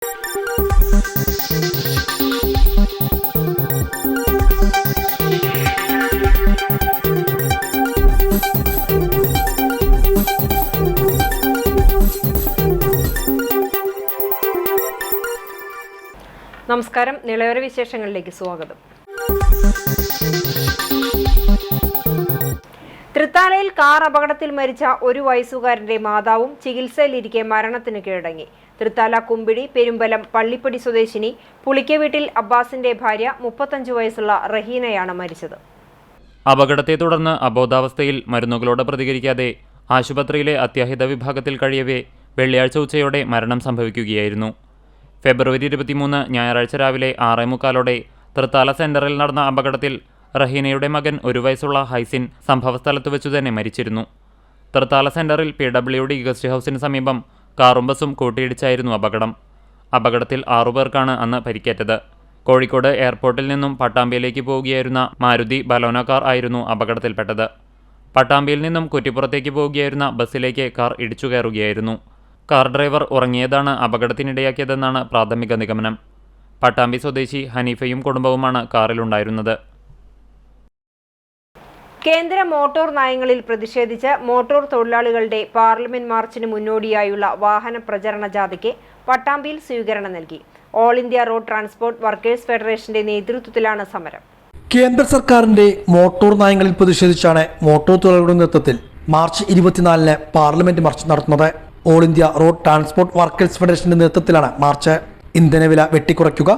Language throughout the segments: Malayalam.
നമസ്കാരം, നിളയോര വിശേഷങ്ങളിലേക്ക് സ്വാഗതം. തൃത്താലയിൽ കാർ അപകടത്തിൽ മരിച്ച 1 വയസ്സുകാരന്റെ മാതാവും ചികിത്സയിലിരിക്കെ മരണത്തിന് കീഴടങ്ങി. തൃത്താല കുമ്പിടി പെരുമ്പലം പള്ളിപ്പടി സ്വദേശിനി പുളിക്കവീട്ടിൽ അബ്ബാസിന്റെ ഭാര്യ 35 വയസ്സുള്ള റഹീനയാണ് മരിച്ചത്. അപകടത്തെ തുടർന്ന് അബോധാവസ്ഥയിൽ മരുന്നുകളോട് പ്രതികരിക്കാതെ ആശുപത്രിയിലെ അത്യാഹിത വിഭാഗത്തിൽ കഴിയവേ വെള്ളിയാഴ്ച ഉച്ചയോടെ മരണം സംഭവിക്കുകയായിരുന്നു. ഫെബ്രുവരി 23 ഞായറാഴ്ച രാവിലെ 6:45 തൃത്താല സെന്ററിൽ നടന്ന അപകടത്തിൽ റഹീനയുടെ മകൻ 1 വയസ്സുള്ള ഹൈസിൻ സംഭവസ്ഥലത്ത് വെച്ചു തന്നെ മരിച്ചിരുന്നു. തൃത്താല സെന്ററിൽ PWD ഗസ്റ്റ് ഹൗസിന് സമീപം കാറും ബസും കൂട്ടിയിടിച്ചായിരുന്നു അപകടം. അപകടത്തിൽ 6 പേർക്കാണ് അന്ന് പരിക്കേറ്റത്. കോഴിക്കോട് എയർപോർട്ടിൽ നിന്നും പട്ടാമ്പിയിലേക്ക് പോവുകയായിരുന്ന മാരുതി ബലോന കാർ ആയിരുന്നു അപകടത്തിൽപ്പെട്ടത്. പട്ടാമ്പിയിൽ നിന്നും കുറ്റിപ്പുറത്തേക്ക് പോവുകയായിരുന്ന ബസ്സിലേക്ക് കാർ ഇടിച്ചു കയറുകയായിരുന്നു. കാർ ഡ്രൈവർ ഉറങ്ങിയതാണ് അപകടത്തിനിടയാക്കിയതെന്നാണ് പ്രാഥമിക നിഗമനം. പട്ടാമ്പി സ്വദേശി ഹനീഫയും കുടുംബവുമാണ് കാറിലുണ്ടായിരുന്നത്. കേന്ദ്ര മോട്ടോർ നയങ്ങളിൽ പ്രതിഷേധിച്ച് മോട്ടോർ തൊഴിലാളികളുടെ പാർലമെന്റ് മാർച്ചിന് മുന്നോടിയായുള്ള വാഹന പ്രചരണ ജാഥയ്ക്ക് പട്ടാമ്പിയിൽ സ്വീകരണം നൽകി. All India road transport workers ഫെഡറേഷന്റെ നേതൃത്വത്തിലാണ് സമരം. കേന്ദ്ര സർക്കാരിന്റെ മോട്ടോർ നയങ്ങളിൽ പ്രതിഷേധിച്ചാണ് മോട്ടോർ തൊഴിലാളികളുടെ നേതൃത്വത്തിൽ മാർച്ച് 24-ന് പാർലമെന്റ് മാർച്ച് നടത്തുന്നത്. All India road transport workers ഫെഡറേഷന്റെ നേതൃത്വത്തിലാണ് മാർച്ച്. ഇന്ധനവില വെട്ടിക്കുറയ്ക്കുക,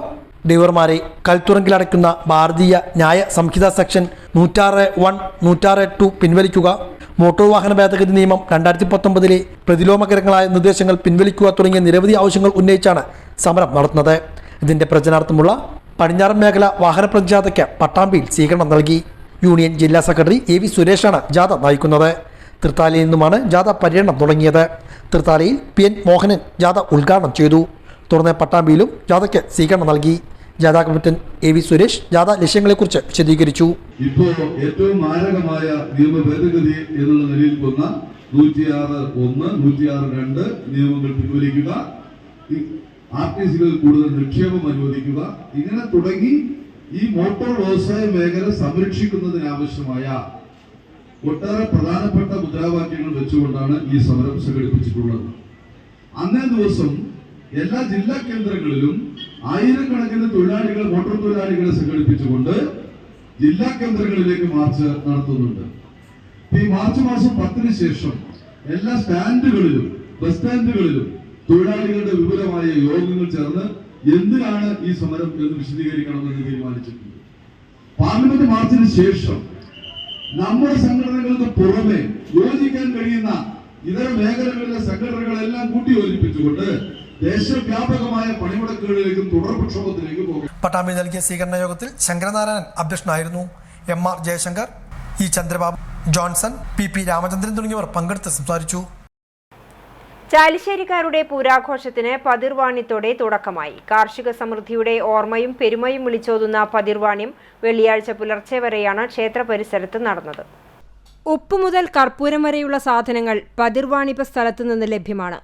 ഡ്രൈവർമാരെ കൽത്തുറങ്കിലടയ്ക്കുന്ന ഭാരതീയ ന്യായ സംഹിത സെക്ഷൻ 106(1), 106(2) പിൻവലിക്കുക, മോട്ടോർ വാഹന ഭേദഗതി നിയമം 2019-ലെ പ്രതിലോമകരങ്ങളായ നിർദ്ദേശങ്ങൾ പിൻവലിക്കുക തുടങ്ങിയ നിരവധി ആവശ്യങ്ങൾ ഉന്നയിച്ചാണ് സമരം നടത്തുന്നത്. ഇതിന്റെ പ്രചരണാർത്ഥമുള്ള പടിഞ്ഞാറൻ മേഖല വാഹന പ്രതിജാഥയ്ക്ക് പട്ടാമ്പിയിൽ സ്വീകരണം നൽകി. യൂണിയൻ ജില്ലാ സെക്രട്ടറി AV സുരേഷാണ് ജാഥ നയിക്കുന്നത്. തൃത്താലയിൽ നിന്നുമാണ് ജാഥ പര്യടനം തുടങ്ങിയത്. തൃത്താലയിൽ PN മോഹനൻ ജാഥ ഉദ്ഘാടനം ചെയ്തു. തുടർന്ന് പട്ടാമ്പിയിലും ജാഥയ്ക്ക് സ്വീകരണം നൽകി. ജാഥ കമ്മിറ്റൻ AV സുരേഷ് ജാഥ ലക്ഷ്യങ്ങളെക്കുറിച്ച് വിശദീകരിച്ചു. ഇപ്പോൾ ഏറ്റവും മാരകമായ നിയമ ഭേദഗതി എന്നുള്ള നിലയിൽ വന്ന 106(1), 106(2) നിയമങ്ങൾ പിൻവലിക്കുക, RTCകളിൽ കൂടുതൽ നിക്ഷേപം അനുവദിക്കുക, ഇങ്ങനെ തുടങ്ങി ഈ മോട്ടോർ വ്യവസായ മേഖല സംരക്ഷിക്കുന്നതിനാവശ്യമായ ഒട്ടേറെ പ്രധാനപ്പെട്ട മുദ്രാവാക്യങ്ങൾ വെച്ചുകൊണ്ടാണ് ഈ സമരം സംഘടിപ്പിച്ചിട്ടുള്ളത്. അന്നേ ദിവസം എല്ലാ ജില്ലാ കേന്ദ്രങ്ങളിലും ആയിരക്കണക്കിന് തൊഴിലാളികൾ, മോട്ടോർ തൊഴിലാളികളെ സംഘടിപ്പിച്ചുകൊണ്ട് ജില്ലാ കേന്ദ്രങ്ങളിലേക്ക് മാർച്ച് നടത്തുന്നുണ്ട്. ഈ മാർച്ച് മാസം 10-ന് ശേഷം എല്ലാ സ്റ്റാൻഡുകളിലും ബസ് സ്റ്റാൻഡുകളിലും തൊഴിലാളികളുടെ വിപുലമായ യോഗങ്ങൾ ചേർന്ന് എന്തിനാണ് ഈ സമരം എന്ന് വിശദീകരിക്കണമെന്ന് തീരുമാനിച്ചിട്ടുണ്ട്. പാർലമെന്റ് മാർച്ചിന് ശേഷം നമ്മുടെ സംഘടനകൾക്ക് പുറമെ യോജിക്കാൻ കഴിയുന്ന ഇതര മേഖലകളിലെ സംഘടനകളെല്ലാം കൂട്ടിയോജിപ്പിച്ചുകൊണ്ട് ദേശവ്യാപകമായ പണിമുടക്കുകളിലേക്കും തുടർ പ്രക്ഷോഭത്തിലേക്കും പോകും. പട്ടാമ്പി നൽകിയ സ്വീകരണ യോഗത്തിൽ ശങ്കരനാരായണൻ അധ്യക്ഷനായിരുന്നു. MR Jaishankar, E Chandrababu, Johnson, PP Ramachandran തുടങ്ങിയവർ പങ്കെടുത്ത് സംസാരിച്ചു. ചാലിശ്ശേരിക്കാരുടെ പൂരാഘോഷത്തിന് പതിർവാണ്യത്തോടെ തുടക്കമായി. കാർഷിക സമൃദ്ധിയുടെ ഓർമ്മയും പെരുമയും വിളിച്ചോതുന്ന പതിർവാണ്യം വെള്ളിയാഴ്ച പുലർച്ചെ വരെയാണ് ക്ഷേത്ര പരിസരത്ത് നടന്നത്. ഉപ്പ് മുതൽ കർപ്പൂരം വരെയുള്ള സാധനങ്ങൾ പതിർവാണിഭ സ്ഥലത്തു നിന്ന് ലഭ്യമാണ്.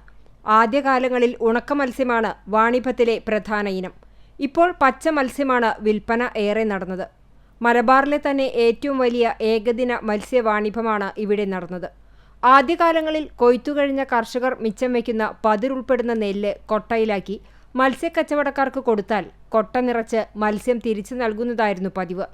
ആദ്യകാലങ്ങളിൽ ഉണക്ക മത്സ്യമാണ് വാണിഭത്തിലെ പ്രധാന ഇനം. ഇപ്പോൾ പച്ച മത്സ്യമാണ് വിൽപ്പന ഏറെ നടന്നത്. മലബാറിലെ തന്നെ ഏറ്റവും വലിയ ഏകദിന മത്സ്യവാണിഭമാണ് ഇവിടെ നടന്നത്. ആദ്യകാലങ്ങളിൽ കൊയ്ത്തുകഴിഞ്ഞ കർഷകർ മിച്ചം വയ്ക്കുന്ന പതിരുൾപ്പെടുന്ന നെല്ല് കൊട്ടയിലാക്കി മത്സ്യക്കച്ചവടക്കാർക്ക് കൊടുത്താൽ കൊട്ട നിറച്ച് മത്സ്യം തിരിച്ചു നൽകുന്നതായിരുന്നു പതിവ്.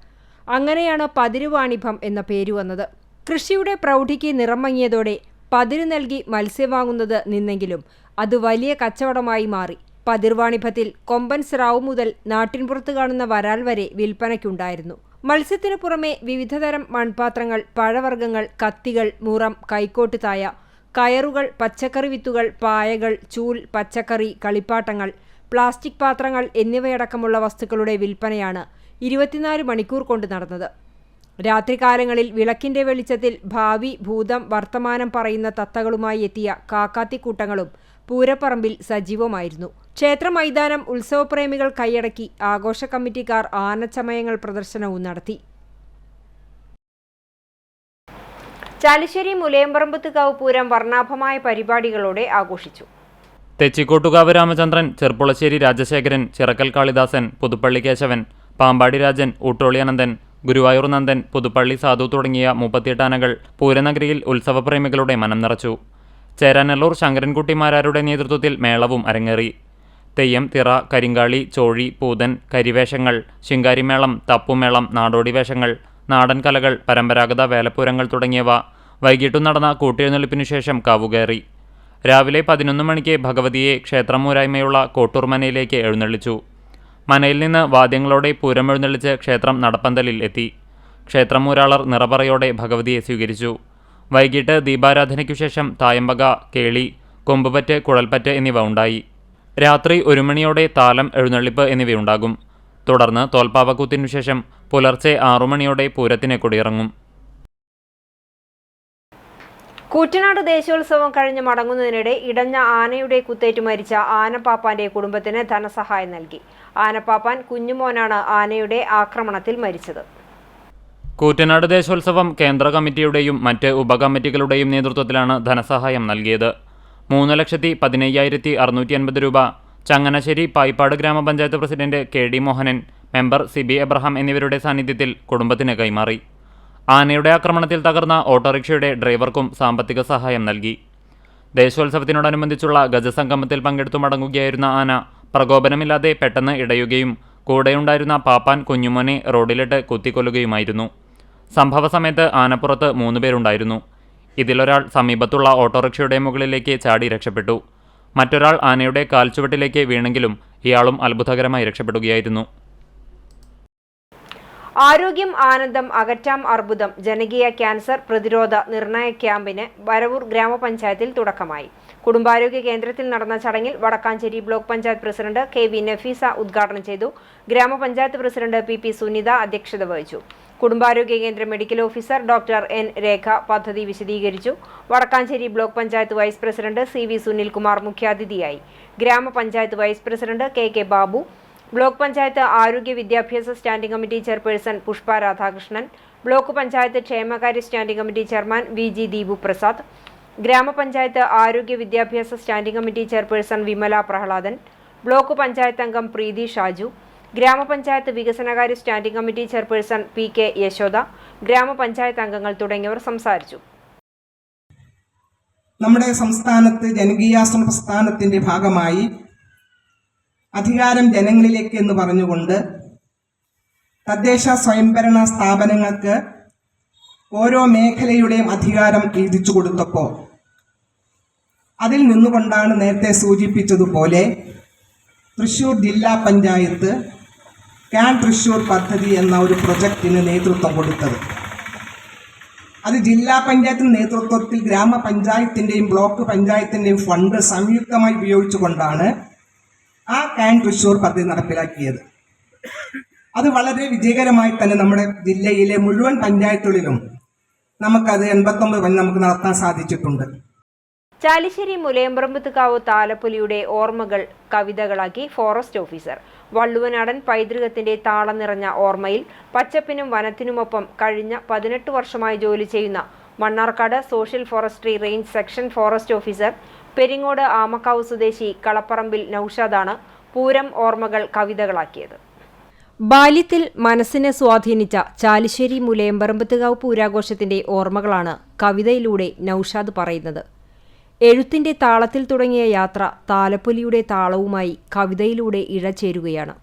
അങ്ങനെയാണ് പതിരുവാണിഭം എന്ന പേര് വന്നത്. കൃഷിയുടെ പ്രൗഢിക്ക് നിറം മങ്ങിയതോടെ പതിര് നൽകി മത്സ്യം വാങ്ങുന്നത് നിന്നെങ്കിലും അത് വലിയ കച്ചവടമായി മാറി. പതിർവാണിഭത്തിൽ കൊമ്പൻ സ്രാവ് മുതൽ നാട്ടിൻപുറത്ത് കാണുന്ന വരാൽ വരെ വിൽപ്പനയ്ക്കുണ്ടായിരുന്നു. മത്സ്യത്തിനു പുറമെ വിവിധതരം മൺപാത്രങ്ങൾ, പഴവർഗ്ഗങ്ങൾ, കത്തികൾ, മുറം, കൈക്കോട്ട് തായ, കയറുകൾ, പച്ചക്കറി വിത്തുകൾ, പായകൾ, ചൂൽ, പച്ചക്കറി, കളിപ്പാട്ടങ്ങൾ, പ്ലാസ്റ്റിക് പാത്രങ്ങൾ എന്നിവയടക്കമുള്ള വസ്തുക്കളുടെ വിൽപ്പനയാണ് 24 മണിക്കൂർ കൊണ്ട് നടന്നത്. രാത്രികാലങ്ങളിൽ വിളക്കിന്റെ വെളിച്ചത്തിൽ ഭാവി, ഭൂതം, വർത്തമാനം പറയുന്ന തത്തകളുമായി എത്തിയ കാക്കാത്തിക്കൂട്ടങ്ങളും പൂരപ്പറമ്പിൽ സജീവമായിരുന്നു. ക്ഷേത്ര മൈതാനം ഉത്സവപ്രേമികൾ കൈയടക്കി ആഘോഷ കമ്മിറ്റിക്കാർ ആനച്ചമയങ്ങൾ പ്രദർശനവും നടത്തി. ചാലിശ്ശേരി മുലയമ്പറമ്പത്തുകാവ് പൂരം വർണ്ണാഭമായ പരിപാടികളോടെ ആഘോഷിച്ചു. തെച്ചിക്കോട്ടുകാവ് രാമചന്ദ്രൻ, ചെർപ്പുളശ്ശേരി രാജശേഖരൻ, ചിറക്കൽ കാളിദാസൻ, പുതുപ്പള്ളി കേശവൻ, പാമ്പാടി രാജൻ, ഊട്ടോളി അനന്തൻ, ഗുരുവായൂർ നന്ദൻ, പുതുപ്പള്ളി സാധു തുടങ്ങിയ 38 ആനകൾ പൂരനഗരിയിൽ ഉത്സവപ്രേമികളുടെ മനം നിറച്ചു. ചേരാനെല്ലൂർ ശങ്കരൻകുട്ടിമാരാരുടെ നേതൃത്വത്തിൽ മേളവും അരങ്ങേറി. തെയ്യം, തിറ, കരിങ്കാളി, ചോഴി, പൂതൻ, കരിവേഷങ്ങൾ, ശിങ്കാരിമേളം, തപ്പുമേളം, നാടോടി വേഷങ്ങൾ, നാടൻ കലകൾ, പരമ്പരാഗത വേലപ്പൂരങ്ങൾ തുടങ്ങിയവ വൈകിട്ടു നടന്ന കൂട്ടിയെഴുന്നള്ളിപ്പിനു ശേഷം കാവുകയറി. രാവിലെ 11 മണിക്ക് ഭഗവതിയെ ക്ഷേത്രമൂരായ്മയുള്ള കോട്ടൂർ മനയിലേക്ക് എഴുന്നള്ളിച്ചു. മനയിൽ നിന്ന് വാദ്യങ്ങളോടെ പൂരം എഴുന്നള്ളിച്ച് ക്ഷേത്രം നടപ്പന്തലിൽ എത്തി. ക്ഷേത്രമൂരാളർ നിറപറയോടെ ഭഗവതിയെ സ്വീകരിച്ചു. വൈകിട്ട് ദീപാരാധനയ്ക്കു ശേഷം തായമ്പക, കേളി, കൊമ്പുപറ്റ്, കുഴൽപ്പറ്റ് എന്നിവ ഉണ്ടായി. രാത്രി 1 മണിയോടെ താലം, എഴുന്നള്ളിപ്പ് എന്നിവയുണ്ടാകും. തുടർന്ന് തോൽപ്പാവക്കൂത്തിനു ശേഷം പുലർച്ചെ 6 മണിയോടെ പൂരത്തിന് കൊടിയിറങ്ങും. കൂറ്റനാട് ദേശീയോത്സവം കഴിഞ്ഞ് മടങ്ങുന്നതിനിടെ ഇടഞ്ഞ ആനയുടെ കുത്തേറ്റ് മരിച്ച ആനപ്പാപ്പാന്റെ കുടുംബത്തിന് ധനസഹായം നൽകി. ആനപ്പാപ്പാൻ കുഞ്ഞുമോനാണ് ആനയുടെ ആക്രമണത്തിൽ മരിച്ചത്. കൂറ്റനാട് ദേശോത്സവം കേന്ദ്ര കമ്മിറ്റിയുടെയും മറ്റ് ഉപകമ്മിറ്റികളുടെയും നേതൃത്വത്തിലാണ് ധനസഹായം നൽകിയത്. 3,15,650 രൂപ ചങ്ങനാശ്ശേരി പായിപ്പാട് ഗ്രാമപഞ്ചായത്ത് president KD Mohanan, member Sibi Abraham എന്നിവരുടെ സാന്നിധ്യത്തിൽ കുടുംബത്തിന് കൈമാറി. ആനയുടെ ആക്രമണത്തിൽ തകർന്ന ഓട്ടോറിക്ഷയുടെ ഡ്രൈവർക്കും സാമ്പത്തിക സഹായം നൽകി. ദേശോത്സവത്തിനോടനുബന്ധിച്ചുള്ള ഗജസംഗമത്തിൽ പങ്കെടുത്തു മടങ്ങുകയായിരുന്ന ആന പ്രകോപനമില്ലാതെ പെട്ടെന്ന് ഇടയുകയും കൂടെയുണ്ടായിരുന്ന പാപ്പാൻ കുഞ്ഞുമോനെ റോഡിലിട്ട് കുത്തിക്കൊല്ലുകയുമായിരുന്നു. സംഭവ സമയത്ത് ആനപ്പുറത്ത് 3 പേരുണ്ടായിരുന്നു. ഇതിലൊരാൾ സമീപത്തുള്ള ഓട്ടോറിക്ഷയുടെ മുകളിലേക്ക് ചാടി രക്ഷപ്പെട്ടു. മറ്റൊരാൾ ആനയുടെ കാൽച്ചുവട്ടിലേക്ക് വീണെങ്കിലും ഇയാളും അത്ഭുതകരമായി രക്ഷപ്പെടുകയായിരുന്നു. ആരോഗ്യം ആനന്ദം അകറ്റാം അർബുദം ജനകീയ ക്യാൻസർ പ്രതിരോധ നിർണയ ക്യാമ്പിന് വരവൂർ ഗ്രാമപഞ്ചായത്തിൽ തുടക്കമായി. കുടുംബാരോഗ്യ കേന്ദ്രത്തിൽ നടന്ന ചടങ്ങിൽ Vadakkanchery block panchayat president KV Nafeesa ഉദ്ഘാടനം ചെയ്തു. ഗ്രാമപഞ്ചായത്ത് പ്രസിഡന്റ് PP സുനിത അധ്യക്ഷത വഹിച്ചു. കുടുംബാരോഗ്യ കേന്ദ്ര medical officer doctor N Rekha പദ്ധതി വിശദീകരിച്ചു. Vadakkanchery block panchayat vice president CV Sunilkumar മുഖ്യാതിഥിയായി. ഗ്രാമപഞ്ചായത്ത് vice president KK Babu, block panchayat ആരോഗ്യ വിദ്യാഭ്യാസ standing committee chairperson Pushpa Radhakrishnan, block panchayat ക്ഷേമകാര്യ standing committee chairman VG Deepu Prasad, ഗ്രാമപഞ്ചായത്ത് ആരോഗ്യ വിദ്യാഭ്യാസ standing committee chairperson Vimala Prahladan, block panchayat അംഗം പ്രീതി ഷാജു, ഗ്രാമപഞ്ചായത്ത് വികസനകാര്യ standing committee chairperson PK Yashoda, ഗ്രാമപഞ്ചായത്ത് അംഗങ്ങൾ തുടങ്ങിയവർ സംസാരിച്ചു. നമ്മുടെ സംസ്ഥാനത്ത് ജനകീയാസൂത്രണ പ്രസ്ഥാനത്തിന്റെ ഭാഗമായി അധികാരം ജനങ്ങളിലേക്ക് എന്ന് പറഞ്ഞുകൊണ്ട് തദ്ദേശ സ്വയംഭരണ സ്ഥാപനങ്ങൾക്ക് ഓരോ മേഖലയുടെയും അധികാരം വീതിച്ചു കൊടുത്തപ്പോൾ അതിൽ നിന്നുകൊണ്ടാണ് നേരത്തെ സൂചിപ്പിച്ചതുപോലെ തൃശ്ശൂർ ജില്ലാ പഞ്ചായത്ത് ക്യാൻ തൃശ്ശൂർ പദ്ധതി എന്ന ഒരു പ്രൊജക്റ്റിന് നേതൃത്വം കൊടുത്തത്. അത് ജില്ലാ പഞ്ചായത്ത് നേതൃത്വത്തിൽ ഗ്രാമപഞ്ചായത്തിൻ്റെയും ബ്ലോക്ക് പഞ്ചായത്തിൻ്റെയും ഫണ്ട് സംയുക്തമായി ഉപയോഗിച്ചുകൊണ്ടാണ് ആ ക്യാൻ തൃശ്ശൂർ പദ്ധതി നടപ്പിലാക്കിയത്. അത് വളരെ വിജയകരമായി തന്നെ നമ്മുടെ ജില്ലയിലെ മുഴുവൻ പഞ്ചായത്തുകളിലും നമുക്കത് 89 നമുക്ക് നടത്താൻ സാധിച്ചിട്ടുണ്ട്. ചാലിശ്ശേരി മുലയമ്പറമ്പത്തുകാവ് താലപ്പൊലിയുടെ ഓർമ്മകൾ കവിതകളാക്കി ഫോറസ്റ്റ് ഓഫീസർ. വള്ളുവനാടൻ പൈതൃകത്തിന്റെ താളം നിറഞ്ഞ ഓർമ്മയിൽ പച്ചപ്പിനും വനത്തിനുമൊപ്പം കഴിഞ്ഞ 18 വർഷമായി ജോലി ചെയ്യുന്ന Mannarkkad social forestry range section forest officer Peringode Amakkavu സ്വദേശി കളപ്പറമ്പിൽ നൌഷാദാണ് പൂരം ഓർമ്മകൾ കവിതകളാക്കിയത്. ബാല്യത്തിൽ മനസ്സിനെ സ്വാധീനിച്ച ചാലിശ്ശേരി മുലയമ്പറമ്പത്തുകാവ് പൂരാഘോഷത്തിന്റെ ഓർമ്മകളാണ് കവിതയിലൂടെ നൌഷാദ് പറയുന്നത്. എഴുത്തിന്റെ താളത്തിൽ തുടങ്ങിയ യാത്ര താലപ്പൊലിയുടെ താളവുമായി കവിതയിലൂടെ ഇഴചേരുകയാണ്.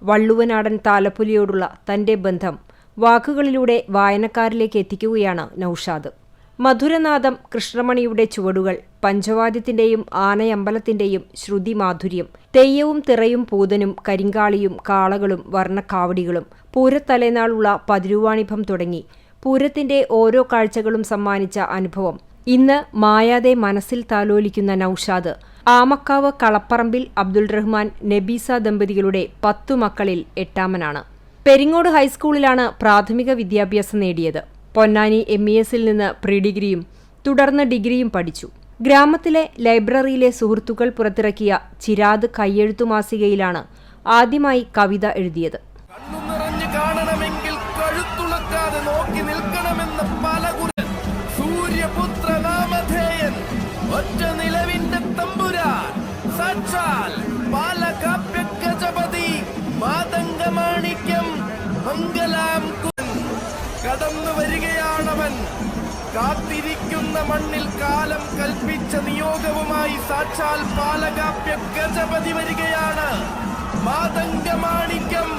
വള്ളുവനാടൻ താലപ്പൊലിയോടുള്ള തന്റെ ബന്ധം വാക്കുകളിലൂടെ വായനക്കാരിലേക്ക് എത്തിക്കുകയാണ് നൌഷാദ്. മധുരനാദം, കൃഷ്ണമണിയുടെ ചുവടുകൾ, പഞ്ചവാദ്യത്തിന്റെയും ആനയമ്പലത്തിന്റെയും ശ്രുതി മാധുര്യം, തെയ്യവും തിറയും പൂതനും കരിങ്കാളിയും കാളകളും വർണ്ണക്കാവടികളും, പൂരത്തലേനാളുള്ള പതിരുവാണിഭം തുടങ്ങി പൂരത്തിന്റെ ഓരോ കാഴ്ചകളും സമ്മാനിച്ച അനുഭവം ഇന്ന് മായാതെ മനസ്സിൽ താലോലിക്കുന്ന നൌഷാദ് ആമക്കാവ് കളപ്പറമ്പിൽ അബ്ദുൾ റഹ്മാൻ നബീസ ദമ്പതികളുടെ 10 മക്കളിൽ 8ാമനാണ്. പെരിങ്ങോട് ഹൈസ്കൂളിലാണ് പ്രാഥമിക വിദ്യാഭ്യാസം നേടിയത്. പൊന്നാനി MESൽ നിന്ന് പ്രീ ഡിഗ്രിയും തുടർന്ന് ഡിഗ്രിയും പഠിച്ചു. ഗ്രാമത്തിലെ ലൈബ്രറിയിലെ സുഹൃത്തുക്കൾ പുറത്തിറക്കിയ ചിരാത് കയ്യെഴുത്തു മാസികയിലാണ് ആദ്യമായി കവിത എഴുതിയത്. കാത്തിരിക്കുന്ന മണ്ണിൽ കാലം കൽപ്പിച്ച നിയോഗവുമായി സാക്ഷാൽ പാലകാപ്യ ഗജപതി വരികയാണ്. മാതംഗമാണിക്യം.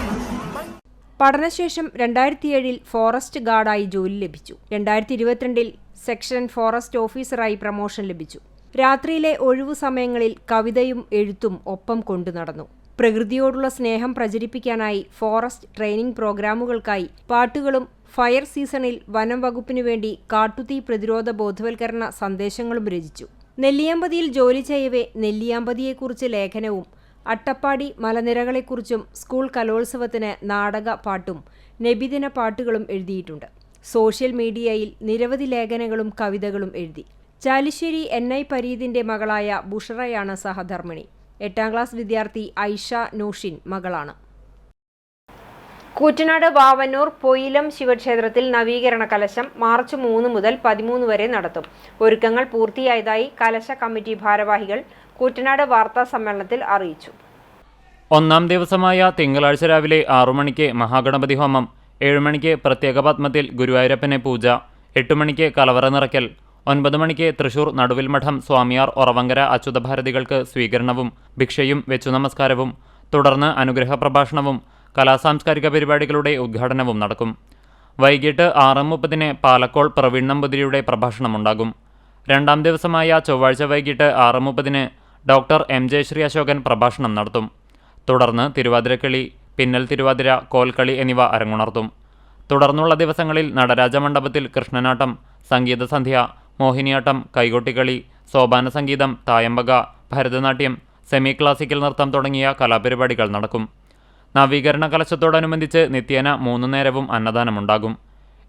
പഠനശേഷം 2007 ഫോറസ്റ്റ് ഗാർഡായി ജോലി ലഭിച്ചു. 2022 സെക്ഷൻ ഫോറസ്റ്റ് ഓഫീസറായി പ്രമോഷൻ ലഭിച്ചു. രാത്രിയിലെ ഒഴിവു സമയങ്ങളിൽ കവിതയും എഴുത്തും ഒപ്പം കൊണ്ടു നടന്നു. പ്രകൃതിയോടുള്ള സ്നേഹം പ്രചരിപ്പിക്കാനായി ഫോറസ്റ്റ് ട്രെയിനിംഗ് പ്രോഗ്രാമുകൾക്കായി പാട്ടുകളും ഫയർ സീസണിൽ വനം വകുപ്പിനു വേണ്ടി കാട്ടുതീ പ്രതിരോധ ബോധവൽക്കരണ സന്ദേശങ്ങളും രചിച്ചു. നെല്ലിയാമ്പതിയിൽ ജോലി ചെയ്യവേ നെല്ലിയാമ്പതിയെക്കുറിച്ച് ലേഖനവും അട്ടപ്പാടി മലനിരകളെക്കുറിച്ചും സ്കൂൾ കലോത്സവത്തിന് നാടക പാട്ടും നബിദിന പാട്ടുകളും എഴുതിയിട്ടുണ്ട്. സോഷ്യൽ മീഡിയയിൽ നിരവധി ലേഖനങ്ങളും കവിതകളും എഴുതി. ചാലിശ്ശേരി NI പരീദിന്റെ മകളായ ബുഷറയാണ് സഹധർമ്മിണി. 8ാം ക്ലാസ് വിദ്യാർത്ഥി ഐഷ നൂഷിൻ മകളാണ്. കൂറ്റനാട് വാവന്നൂർ പൊയിലം ശിവക്ഷേത്രത്തിൽ നവീകരണ കലശം മാർച്ച് 3 മുതൽ 13 വരെ നടത്തും. ഒരുക്കങ്ങൾ പൂർത്തിയായതായി കലശ കമ്മിറ്റി ഭാരവാഹികൾ കൂറ്റനാട് വാർത്താ സമ്മേളനത്തിൽ അറിയിച്ചു. 1ാം ദിവസമായ തിങ്കളാഴ്ച രാവിലെ 6 മണിക്ക് മഹാഗണപതി ഹോമം, 7 മണിക്ക് പ്രത്യേക പത്മത്തിൽ ഗുരുവായൂരപ്പനെ പൂജ, 8 മണിക്ക് കലവറ നിറയ്ക്കൽ, 9 മണിക്ക് തൃശൂർ നടുവിൽ മഠം സ്വാമിയാർ ഒറവങ്കര അച്യുതഭാരതികൾക്ക് സ്വീകരണവും ഭിക്ഷയും വെച്ചു നമസ്കാരവും, തുടർന്ന് അനുഗ്രഹ പ്രഭാഷണവും കലാസാംസ്കാരിക പരിപാടികളുടെ ഉദ്ഘാടനവും നടക്കും. വൈകിട്ട് 6:30 പാലക്കോൾ പ്രവീൺ നമ്പൂതിരിയുടെ പ്രഭാഷണമുണ്ടാകും. 2ാം ദിവസമായ ചൊവ്വാഴ്ച വൈകിട്ട് 6:30 ഡോക്ടർ MJ ശ്രീ അശോകൻ പ്രഭാഷണം നടത്തും. തുടർന്ന് തിരുവാതിരക്കളി, പിന്നൽ തിരുവാതിര, കോൽക്കളി എന്നിവ അരങ്ങുണർത്തും. തുടർന്നുള്ള ദിവസങ്ങളിൽ നടരാജ മണ്ഡപത്തിൽ കൃഷ്ണനാട്ടം, സംഗീതസന്ധ്യ, മോഹിനിയാട്ടം, കൈകൊട്ടിക്കളി, സോപാന സംഗീതം, തായമ്പക, ഭരതനാട്യം, സെമി ക്ലാസിക്കൽ നൃത്തം തുടങ്ങിയ കലാപരിപാടികൾ നടക്കും. നവീകരണ കലശത്തോടനുബന്ധിച്ച് നിത്യേന 3 നേരവും അന്നദാനമുണ്ടാകും.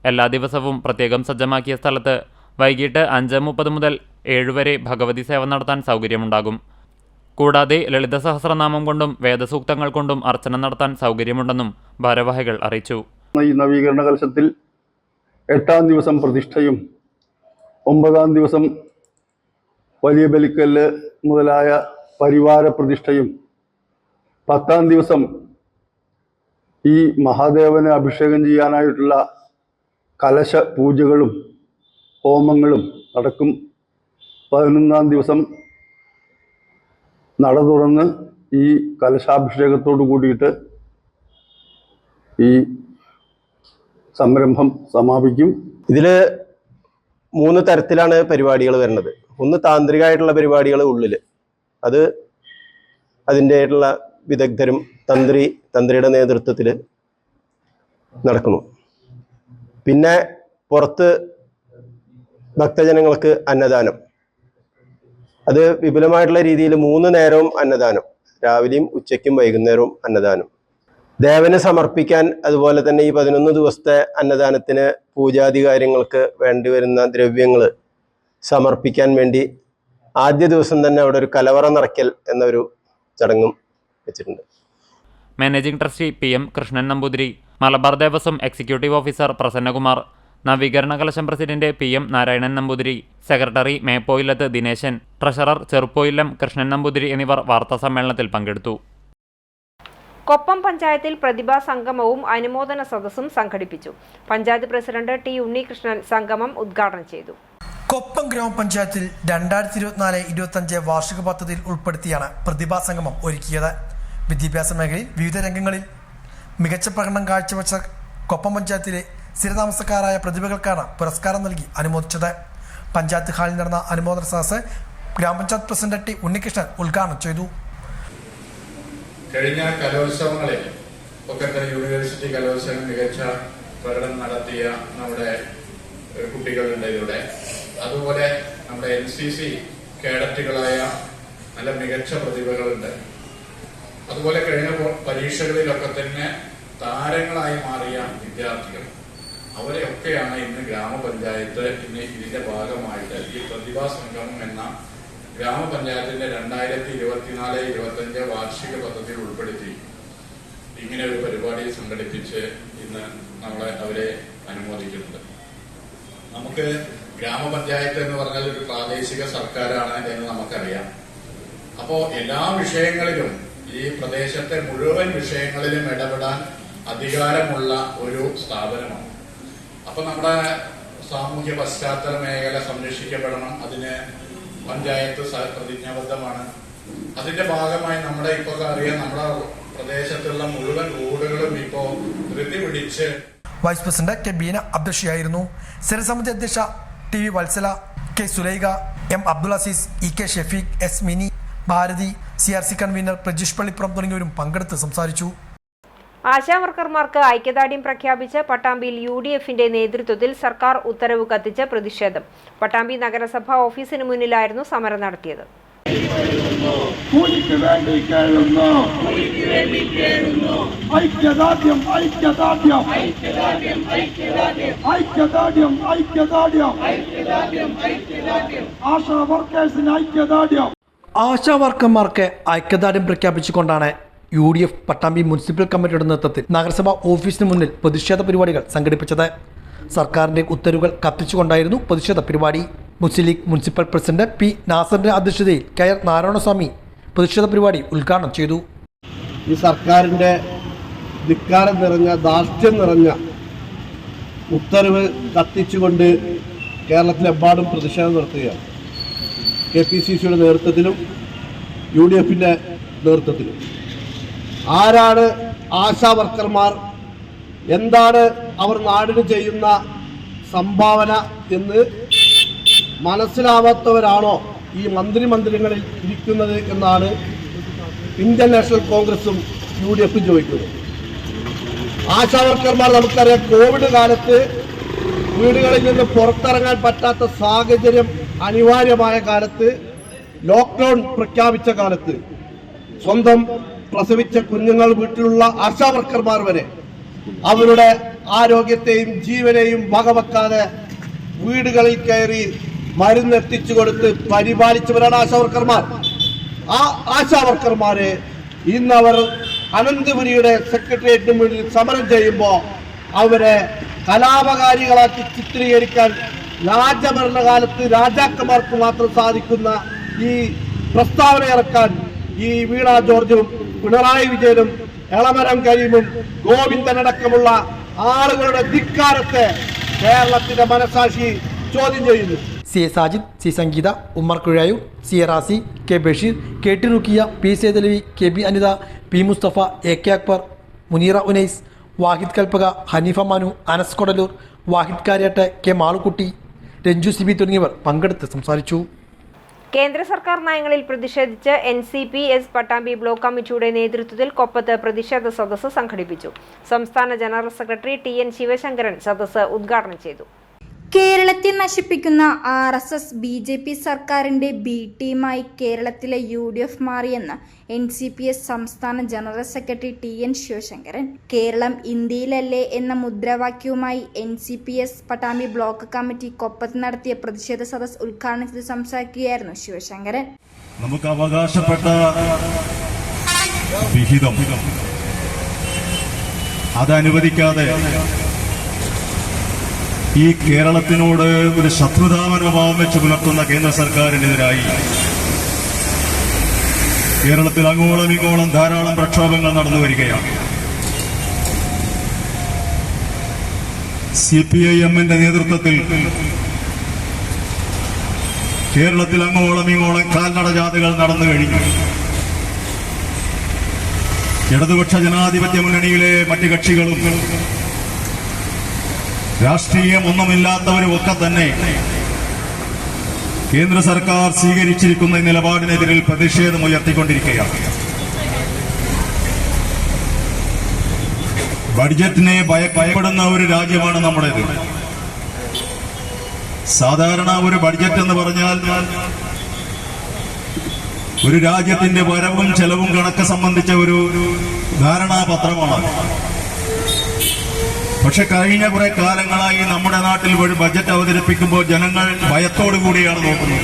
എല്ലാ ദിവസവും പ്രത്യേകം സജ്ജമാക്കിയ സ്ഥലത്ത് വൈകിട്ട് 5:30 മുതൽ 7 വരെ ഭഗവതി സേവ നടത്താൻ സൗകര്യമുണ്ടാകും. കൂടാതെ ലളിത സഹസ്രനാമം കൊണ്ടും വേദസൂക്തങ്ങൾ കൊണ്ടും അർച്ചന നടത്താൻ സൗകര്യമുണ്ടെന്നും ഭാരവാഹികൾ അറിയിച്ചു. ഈ നവീകരണ കലശത്തിൽ 8ാം ദിവസം പ്രതിഷ്ഠയും 9ാം ദിവസം വലിയ ബലിക്കല്ല് മുതലായ പരിവാര പ്രതിഷ്ഠയും 10ാം ദിവസം ഈ മഹാദേവന് അഭിഷേകം ചെയ്യാനായിട്ടുള്ള കലശ പൂജകളും ഹോമങ്ങളും നടക്കും. 11ാം ദിവസം നട തുറന്ന് ഈ കലശാഭിഷേകത്തോടു കൂടിയിട്ട് ഈ സംരംഭം സമാപിക്കും. ഇതിൽ 3 തരത്തിലാണ് പരിപാടികൾ വരുന്നത്. ഒന്ന് താന്ത്രികമായിട്ടുള്ള പരിപാടികൾ ഉള്ളിൽ, അത് അതിൻ്റെതായിട്ടുള്ള വിദഗ്ധരും തന്ത്രിയുടെ നേതൃത്വത്തിൽ നടക്കുന്നു. പിന്നെ പുറത്ത് ഭക്തജനങ്ങൾക്ക് അന്നദാനം, അത് വിപുലമായിട്ടുള്ള രീതിയിൽ 3 നേരവും അന്നദാനം, രാവിലെയും ഉച്ചയ്ക്കും വൈകുന്നേരവും അന്നദാനം. ദേവന് സമർപ്പിക്കാൻ, അതുപോലെ തന്നെ ഈ 11 ദിവസത്തെ അന്നദാനത്തിന് പൂജാതി കാര്യങ്ങൾക്ക് വേണ്ടിവരുന്ന ദ്രവ്യങ്ങൾ സമർപ്പിക്കാൻ വേണ്ടി ആദ്യ ദിവസം തന്നെ അവിടെ ഒരു കലവറ നിറയ്ക്കൽ എന്നൊരു ചടങ്ങും വെച്ചിട്ടുണ്ട്. Managing trustee PM Krishnan Namboothiri, Malabar Devaswom executive officer Prasannakumar, നവീകരണ കലശം president PM Narayanan Namboothiri, secretary Meppoyilath Dineshan, treasurer Cheruppoyillam Krishnan Namboothiri എന്നിവർ വാർത്താ സമ്മേളനത്തിൽ പങ്കെടുത്തു. കൊപ്പം പഞ്ചായത്തിൽ പ്രതിഭാ സംഗമവും അനുമോദന സദസ്സും സംഘടിപ്പിച്ചു. പഞ്ചായത്ത് പ്രസിഡന്റ് T ഉണ്ണികൃഷ്ണൻ സംഗമം ഉദ്ഘാടനം ചെയ്തു. കൊപ്പം ഗ്രാമപഞ്ചായത്തിൽ 2024-25 വാർഷിക പദ്ധതിയിൽ ഉൾപ്പെടുത്തിയാണ് പ്രതിഭാ സംഗമം ഒരുക്കിയത്. വിദ്യാഭ്യാസ മേഖലയിൽ വിവിധ രംഗങ്ങളിൽ മികച്ച പ്രകടനം കാഴ്ചവെച്ച കൊപ്പം പഞ്ചായത്തിലെ സ്ഥിരതാമസക്കാരായ പ്രതിഭകൾക്കാണ് പുരസ്കാരം നൽകി അനുമോദിച്ചത്. പഞ്ചായത്ത് ഹാളിൽ നടന്ന അനുമോദന സദസ്സ് ഗ്രാമപഞ്ചായത്ത് പ്രസിഡന്റ് T ഉണ്ണികൃഷ്ണൻ ഉദ്ഘാടനം ചെയ്തു. കഴിഞ്ഞ കലോത്സവങ്ങളിൽ ഒക്കെ യൂണിവേഴ്സിറ്റി കലോത്സവം മികച്ച പ്രകടനം നടത്തിയ നമ്മുടെ കുട്ടികളുണ്ട് ഇവിടെ. അതുപോലെ നമ്മുടെ NCC കേഡറ്റുകളായ നല്ല മികച്ച പ്രതിഭകളുണ്ട്. അതുപോലെ കഴിഞ്ഞ പരീക്ഷകളിലൊക്കെ തന്നെ താരങ്ങളായി മാറിയ വിദ്യാർത്ഥികൾ, അവരെയൊക്കെയാണ് ഇന്ന് ഗ്രാമപഞ്ചായത്ത് ഇതിന്റെ ഭാഗമായിട്ട് ഈ പ്രതിഭാ സംഗമം എന്ന ഗ്രാമപഞ്ചായത്തിന്റെ 2024-25 വാർഷിക പദ്ധതിയിൽ ഉൾപ്പെടുത്തി ഇങ്ങനെ ഒരു പരിപാടി സംഘടിപ്പിച്ച് ഇന്ന് അവരെ അനുമോദിക്കുന്നുണ്ട്. നമുക്ക് ഗ്രാമപഞ്ചായത്ത് എന്ന് പറഞ്ഞാൽ ഒരു പ്രാദേശിക സർക്കാരാണ് എന്ന് നമുക്കറിയാം. അപ്പോ എല്ലാ വിഷയങ്ങളിലും, ഈ പ്രദേശത്തെ മുഴുവൻ വിഷയങ്ങളിലും ഇടപെടാൻ അധികാരമുള്ള ഒരു സ്ഥാപനമാണ്. അപ്പൊ നമ്മുടെ സാമൂഹ്യ പശ്ചാത്തല മേഖല സംരക്ഷിക്കപ്പെടണം. അതിന് പഞ്ചായത്ത് പ്രതിജ്ഞാബദ്ധമാണ്. അതിന്റെ ഭാഗമായി നമ്മുടെ ഇപ്പൊ അറിയാം, നമ്മുടെ പ്രദേശത്തുള്ള മുഴുവൻ റോഡുകളും ഇപ്പോ ധൃതി പിടിച്ച്. വൈസ് പ്രസിഡന്റ് കെ ബീന അബ്ദുഷിയായിരുന്നു. സ്ഥിരസമിതി അധ്യക്ഷ T V Vatsala, K Sulaikha, M Abdul Azeez, E K Shefeeq, S Mini, Bharathi, CRC convener Prajeesh Pallippuram തുടങ്ങിയവരും പങ്കെടുത്ത് സംസാരിച്ചു. ആശാവർക്കർമാർക്ക് ഐക്യദാർഢ്യം പ്രഖ്യാപിച്ച് പട്ടാമ്പിയിൽ UDF-ന്റെ നേതൃത്വത്തിൽ സർക്കാർ ഉത്തരവ് കത്തിച്ച് പ്രതിഷേധം. പട്ടാമ്പി നഗരസഭാ ഓഫീസിന് മുന്നിലായിരുന്നു സമരം നടത്തിയത്. ആശാ വർക്കർമാർക്ക് ഐക്യദാർഢ്യം പ്രഖ്യാപിച്ചുകൊണ്ടാണ് UDF പട്ടാമ്പി മുനിസിപ്പൽ കമ്മിറ്റിയുടെ നേതൃത്വത്തിൽ നഗരസഭാ ഓഫീസിന് മുന്നിൽ പ്രതിഷേധ പരിപാടികൾ സംഘടിപ്പിച്ചത്. സർക്കാരിന്റെ ഉത്തരവുകൾ കത്തിച്ചുകൊണ്ടായിരുന്നു പ്രതിഷേധ പരിപാടി. മുസ്ലിം ലീഗ് മുനിസിപ്പൽ പ്രസിഡന്റ് പി നാസറിന്റെ അധ്യക്ഷതയിൽ KR നാരായണസ്വാമി പ്രതിഷേധ പരിപാടി ഉദ്ഘാടനം ചെയ്തു. ഈ സർക്കാരിൻ്റെ ധിക്കാരം നിറഞ്ഞ, ധാർഷ്ട്യം നിറഞ്ഞ ഉത്തരവ് കത്തിച്ചുകൊണ്ട് കേരളത്തിലെമ്പാടും പ്രതിഷേധം നടത്തുകയാണ്. KPCCയുടെ നേതൃത്വത്തിലും UDF-ന്റെ നേതൃത്വത്തിലും. ആരാണ് ആശാ വർക്കർമാർ, എന്താണ് അവർ നാടിന് ചെയ്യുന്ന സംഭാവന എന്ന് മനസ്സിലാവാത്തവരാണോ ഈ മന്ത്രിമന്ദിരങ്ങളിൽ ഇരിക്കുന്നത് എന്നാണ് ഇന്ത്യൻ നാഷണൽ കോൺഗ്രസും UDF-ഉം ചോദിക്കുന്നത്. ആശാ വർക്കർമാർ നമുക്കറിയാം, കോവിഡ് കാലത്ത് വീടുകളിൽ നിന്ന് പുറത്തിറങ്ങാൻ പറ്റാത്ത സാഹചര്യം അനിവാര്യമായ കാലത്ത്, ലോക്ക്ഡൗൺ പ്രഖ്യാപിച്ച കാലത്ത് സ്വന്തം പ്രസവിച്ച കുഞ്ഞുങ്ങൾ വീട്ടിലുള്ള ആശാ വർക്കർമാർ വരെ അവരുടെ ആരോഗ്യത്തെയും ജീവനെയും വകവെക്കാതെ വീടുകളിൽ കയറി മരുന്നെത്തിച്ചു കൊടുത്ത് പരിപാലിച്ചവരാണ് ആശാ വർക്കർമാർ. ആ ആശാ വർക്കർമാരെ ഇന്നവർ അനന്തപുരിയുടെ സെക്രട്ടേറിയറ്റിന് മുന്നിൽ സമരം ചെയ്യുമ്പോൾ അവരെ കലാപകാരികളാക്കി ചിത്രീകരിക്കാൻ രാജഭരണകാലത്ത് രാജാക്കന്മാർക്ക് മാത്രം സാധിക്കുന്ന ഈ പ്രസ്താവന ഇറക്കാൻ ഈ വീണ ജോർജും പിണറായി വിജയനും എളമരം കരീമും ഗോവിന്ദനടക്കമുള്ള ആളുകളുടെ ധിക്കാരത്തെ കേരളത്തിന്റെ മനസാക്ഷി ചോദ്യം ചെയ്യുന്നു. CA സാജിദ്, C സംഗീത, Ummer കുഴായൂർ, CA Razi, K Basheer, KT ruqyah, P Sethalavi, KB Anitha, P Mustafa, AK Akbar, Muneera Unais, വാഹിദ് കൽപ്പക, ഹനീഫ മനു, അനസ് കൊടലൂർ, വാഹിദ് കാര്യാട്ട്, K മാളുക്കുട്ടി, രഞ്ജു സിബി തുടങ്ങിയവർ പങ്കെടുത്ത് സംസാരിച്ചു. കേന്ദ്ര സർക്കാർ നയങ്ങളിൽ പ്രതിഷേധിച്ച് NCPS പട്ടാമ്പി ബ്ലോക്ക് കമ്മിറ്റിയുടെ നേതൃത്വത്തിൽ കൊപ്പത്ത് പ്രതിഷേധ സദസ്സ് സംഘടിപ്പിച്ചു. സംസ്ഥാന ജനറൽ സെക്രട്ടറി TN ശിവശങ്കരൻ സദസ്സ് ഉദ്ഘാടനം ചെയ്തു. കേരളത്തെ നശിപ്പിക്കുന്ന RSS BJP സർക്കാരിന്റെ B ടീമായി കേരളത്തിലെ UDF മാറിയെന്ന് NCPS സംസ്ഥാന general secretary TN Sivasankaran. Keralam ഇന്ത്യയിലല്ലേ എന്ന മുദ്രാവാക്യവുമായി NCPS പട്ടാമ്പി ബ്ലോക്ക് കമ്മിറ്റി കൊപ്പത്ത് നടത്തിയ പ്രതിഷേധ സദസ്സ് ഉദ്ഘാടനം ചെയ്ത് സംസാരിക്കുകയായിരുന്നു ശിവശങ്കരൻ. നമുക്ക് അവകാശപ്പെട്ട വിഹിതം അതനുവദിക്കാതെ ഈ കേരളത്തിനോട് ഒരു ശത്രുതാമനോഭാവം വെച്ച് പുലർത്തുന്ന കേന്ദ്ര സർക്കാരിനെതിരായി കേരളത്തിൽ അങ്ങോളം ഇങ്ങോളം ധാരാളം പ്രക്ഷോഭങ്ങൾ നടന്നു വരികയാണ്. CPIM-ന്റെ നേതൃത്വത്തിൽ കേരളത്തിൽ അങ്ങോളം ഇങ്ങോളം കാൽനട ജാഥകൾ നടന്നു കഴിഞ്ഞു. ഇടതുപക്ഷ ജനാധിപത്യ മുന്നണിയിലെ മറ്റു കക്ഷികളും രാഷ്ട്രീയം ഒന്നുമില്ലാത്തവരും ഒക്കെ തന്നെ കേന്ദ്ര സർക്കാർ സ്വീകരിച്ചിരിക്കുന്ന നിലപാടിനെതിരിൽ പ്രതിഷേധമുയർത്തിക്കൊണ്ടിരിക്കുകയാണ്. ബഡ്ജറ്റിനെ ഭയപ്പെടുന്ന ഒരു രാജ്യമാണ് നമ്മുടേത്. സാധാരണ ഒരു ബഡ്ജറ്റ് എന്ന് പറഞ്ഞാൽ ഒരു രാജ്യത്തിന്റെ വരവും ചെലവും കണക്ക് സംബന്ധിച്ച ഒരു ധാരണാപത്രമാണ്. പക്ഷെ കഴിഞ്ഞ കുറെ കാലങ്ങളായി നമ്മുടെ നാട്ടിൽ ഒരു ബഡ്ജറ്റ് അവതരിപ്പിക്കുമ്പോൾ ജനങ്ങൾ ഭയത്തോടു കൂടിയാണ് നോക്കുന്നത്.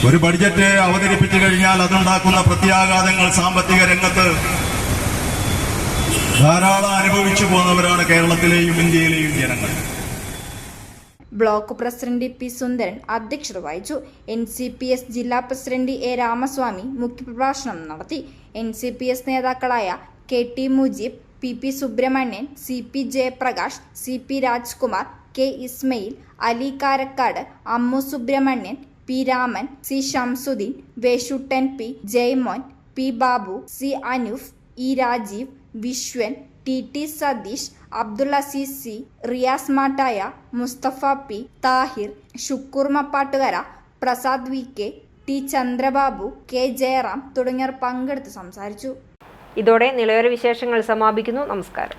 ഒരു ബഡ്ജറ്റ് അവതരിപ്പിച്ചു കഴിഞ്ഞാൽ അതുണ്ടാക്കുന്ന പ്രത്യാഘാതങ്ങൾ സാമ്പത്തിക രംഗത്ത് ധാരാളം അനുഭവിച്ചു പോകുന്നവരാണ് കേരളത്തിലെയും ഇന്ത്യയിലെയും ജനങ്ങൾ. ബ്ലോക്ക് പ്രസിഡന്റ് P സുന്ദരൻ അധ്യക്ഷത വഹിച്ചു. NCPS ജില്ലാ പ്രസിഡന്റ് A രാമസ്വാമി മുഖ്യപ്രഭാഷണം നടത്തി. NCPS നേതാക്കളായ KT Mujeeb, PP Subramanian, CP Jayaprakash, CP Rajkumar, K Ismail, Ali Karakkad, Ammu Subramanian, P Raman, C Shamsuddin, വേഷുട്ടൻ P, Jaimon, P Babu, C Anoof, E Rajeev, Viswan, TT Satheesh, Abdul Azeez C, Riyas Mattaya, Mustafa P, Thahir, Shukkur Mappattukara, Prasad VK, T Chandrababu, K Jayaram തുടങ്ങിയവർ പങ്കെടുത്ത് സംസാരിച്ചു. ഇതോടെ നിലയോര വിശേഷങ്ങൾ സമാപിക്കുന്നു. നമസ്കാരം.